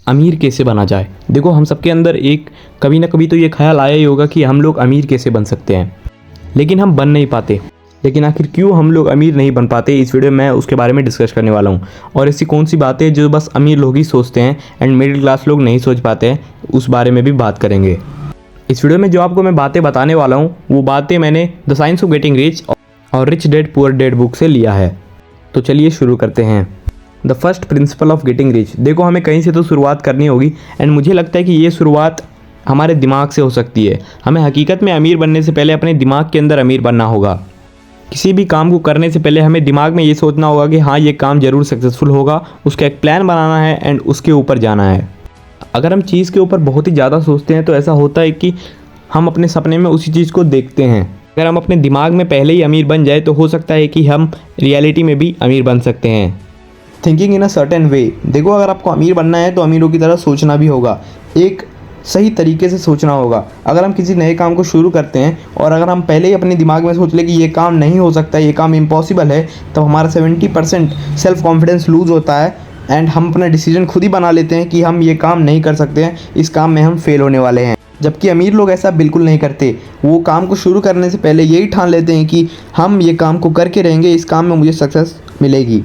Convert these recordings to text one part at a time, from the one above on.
अमीर कैसे बना जाए। देखो हम सबके अंदर एक कभी ना कभी तो ये ख्याल आया ही होगा कि हम लोग अमीर कैसे बन सकते हैं, लेकिन हम बन नहीं पाते। लेकिन आखिर क्यों हम लोग अमीर नहीं बन पाते, इस वीडियो में मैं उसके बारे में डिस्कस करने वाला हूँ। और ऐसी कौन सी बातें जो बस अमीर लोग ही सोचते हैं एंड मिडिल क्लास लोग नहीं सोच पाते हैं, उस बारे में भी बात करेंगे। इस वीडियो में जो आपको मैं बातें बताने वाला हूँ वो बातें मैंने the science of getting rich और rich dad poor dad book से लिया है। तो चलिए शुरू करते हैं। The first principle of getting rich. देखो हमें कहीं से तो शुरुआत करनी होगी एंड मुझे लगता है कि ये शुरुआत हमारे दिमाग से हो सकती है। हमें हकीकत में अमीर बनने से पहले अपने दिमाग के अंदर अमीर बनना होगा। किसी भी काम को करने से पहले हमें दिमाग में ये सोचना होगा कि हाँ ये काम ज़रूर सक्सेसफुल होगा, उसका एक प्लान बनाना है एंड उसके ऊपर जाना है। अगर हम चीज़ के ऊपर बहुत ही ज़्यादा सोचते हैं तो ऐसा होता है कि हम अपने सपने में उसी चीज़ को देखते हैं। अगर हम अपने दिमाग में पहले ही अमीर बन जाए तो हो सकता है कि हम रियलिटी में भी अमीर बन सकते हैं। Thinking in a certain way. देखो अगर आपको अमीर बनना है तो अमीरों की तरह सोचना भी होगा, एक सही तरीके से सोचना होगा। अगर हम किसी नए काम को शुरू करते हैं और अगर हम पहले ही अपने दिमाग में सोच लें कि ये काम नहीं हो सकता, ये काम इम्पॉसिबल है, तो हमारा 70% सेल्फ कॉन्फिडेंस लूज़ होता है एंड हम अपना डिसीजन खुद ही बना लेते हैं कि हम ये काम नहीं कर सकते हैं, इस काम में हम फेल होने वाले हैं। जबकि अमीर लोग ऐसा बिल्कुल नहीं करते। वो काम को शुरू करने से पहले यही ठान लेते हैं कि हम ये काम को करके रहेंगे, इस काम में मुझे सक्सेस मिलेगी।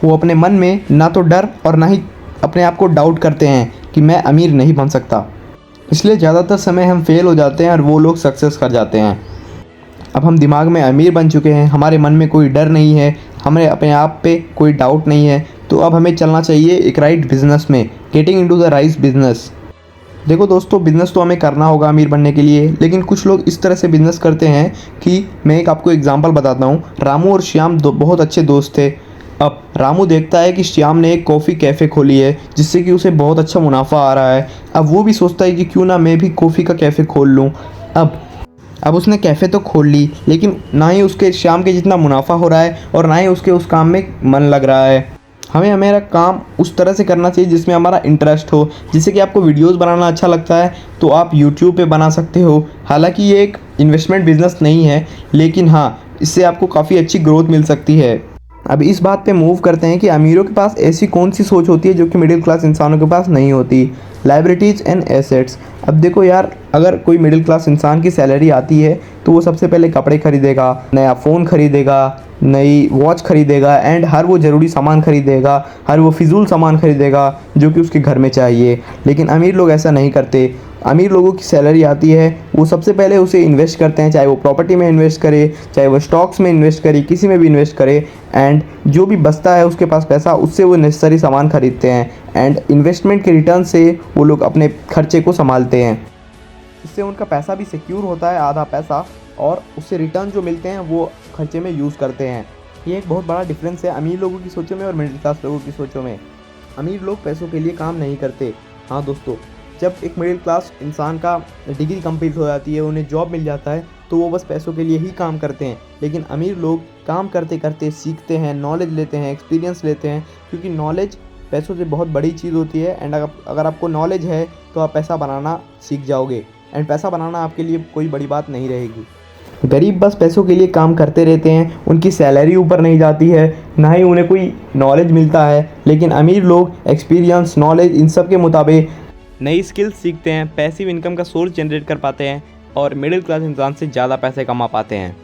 वो अपने मन में ना तो डर और ना ही अपने आप को डाउट करते हैं कि मैं अमीर नहीं बन सकता। इसलिए ज़्यादातर समय हम फेल हो जाते हैं और वो लोग सक्सेस कर जाते हैं। अब हम दिमाग में अमीर बन चुके हैं, हमारे मन में कोई डर नहीं है, हमें अपने आप पे कोई डाउट नहीं है, तो अब हमें चलना चाहिए एक राइट बिजनेस में, getting into the right business. देखो दोस्तों, बिज़नेस तो हमें करना होगा अमीर बनने के लिए, लेकिन कुछ लोग इस तरह से बिज़नेस करते हैं कि मैं एक आपको एग्जांपल बताता हूँ। रामू और श्याम बहुत अच्छे दोस्त थे। अब रामू देखता है कि श्याम ने एक कॉफ़ी कैफ़े खोली है जिससे कि उसे बहुत अच्छा मुनाफा आ रहा है। अब वो भी सोचता है कि क्यों ना मैं भी कॉफ़ी का कैफ़े खोल लूँ। अब उसने कैफ़े तो खोल ली, लेकिन ना ही उसके श्याम के जितना मुनाफा हो रहा है और ना ही उसके उस काम में मन लग रहा है। हमें हमारा काम उस तरह से करना चाहिए जिसमें हमारा इंटरेस्ट हो। जैसे कि आपको वीडियोस बनाना अच्छा लगता है तो आप यूट्यूब पे बना सकते हो। हालांकि ये एक इन्वेस्टमेंट बिजनेस नहीं है, लेकिन हाँ इससे आपको काफ़ी अच्छी ग्रोथ मिल सकती है। अब इस बात पे मूव करते हैं कि अमीरों के पास ऐसी कौन सी सोच होती है जो कि मिडिल क्लास इंसानों के पास नहीं होती। Liabilities and assets. अब देखो यार, अगर कोई मिडिल क्लास इंसान की सैलरी आती है तो वो सबसे पहले कपड़े खरीदेगा, नया फ़ोन खरीदेगा, नई वॉच खरीदेगा एंड हर वो ज़रूरी सामान खरीदेगा, हर वो फिजूल सामान खरीदेगा जो कि उसके घर में चाहिए। लेकिन अमीर लोग ऐसा नहीं करते। अमीर लोगों की सैलरी आती है, वो सबसे पहले उसे इन्वेस्ट करते हैं, चाहे वो प्रॉपर्टी में इन्वेस्ट करे, चाहे वो स्टॉक्स में इन्वेस्ट करे, किसी में भी इन्वेस्ट करे। एंड जो भी बचता है उसके पास पैसा, उससे वो नेसेसरी सामान खरीदते हैं एंड इन्वेस्टमेंट के रिटर्न से वो लोग अपने खर्चे को संभालते हैं। इससे उनका पैसा भी सिक्योर होता है, आधा पैसा, और उससे रिटर्न जो मिलते हैं वो खर्चे में यूज़ करते हैं। ये एक बहुत बड़ा डिफरेंस है अमीर लोगों की सोचों में और मिडिल क्लास लोगों की सोचों में। अमीर लोग पैसों के लिए काम नहीं करते। हाँ दोस्तों, जब एक मिडिल क्लास इंसान का डिग्री कंप्लीट हो जाती है, उन्हें जॉब मिल जाता है, तो वो बस पैसों के लिए ही काम करते हैं। लेकिन अमीर लोग काम करते करते सीखते हैं, नॉलेज लेते हैं, एक्सपीरियंस लेते हैं, क्योंकि नॉलेज पैसों से बहुत बड़ी चीज़ होती है। एंड अगर आपको नॉलेज है तो आप पैसा बनाना सीख जाओगे एंड पैसा बनाना आपके लिए कोई बड़ी बात नहीं रहेगी। गरीब बस पैसों के लिए काम करते रहते हैं, उनकी सैलरी ऊपर नहीं जाती है, ना ही उन्हें कोई नॉलेज मिलता है। लेकिन अमीर लोग एक्सपीरियंस, नॉलेज, इन सब के मुताबिक नई स्किल्स सीखते हैं, पैसिव इनकम का सोर्स जनरेट कर पाते हैं और मिडिल क्लास इंसान से ज़्यादा पैसे कमा पाते हैं।